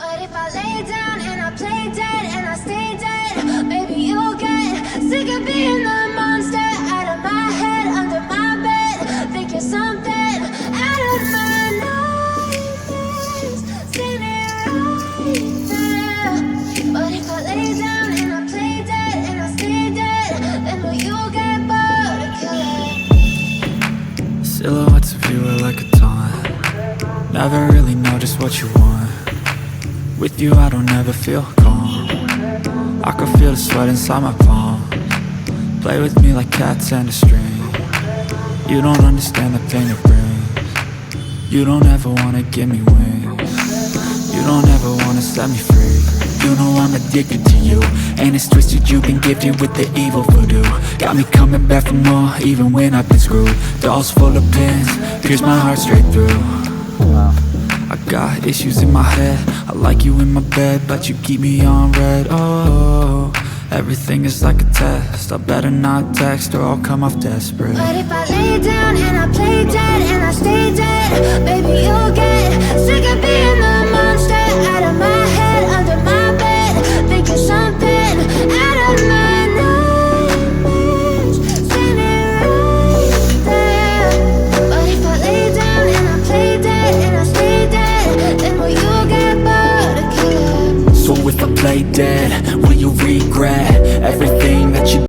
But if I lay down and I play dead and I stay dead, maybe you'll get sick of being the monster out of my head, under my bed. Think you're something out of my nightmares, standing right there. But if I lay down and I play dead and I stay dead, then will you get bored of killing? Silhouettes of you are like a taunt. Never really know just what you want. With you I don't ever feel calm. I can feel the sweat inside my palm. Play with me like cats and a string. You don't understand the pain it brings. You don't ever wanna give me wings. You don't ever wanna set me free. You know I'm addicted to you, and it's twisted, you've been gifted with the evil voodoo. Got me coming back for more, even when I've been screwed. Dolls full of pins, pierce my heart straight through. I got issues in my head, I like you in my bed, but you keep me on red. Oh, everything is like a test, I better not text or I'll come off desperate. But if I lay down and I play dead and I stay dead, baby you'll get sick of being the monster out of my head, under my bed. Think you're something out of my nightmares, standing right there. But if I lay down and I play dead and I stay dead, then will you get bored of killing? So if I play dead, will you regret everything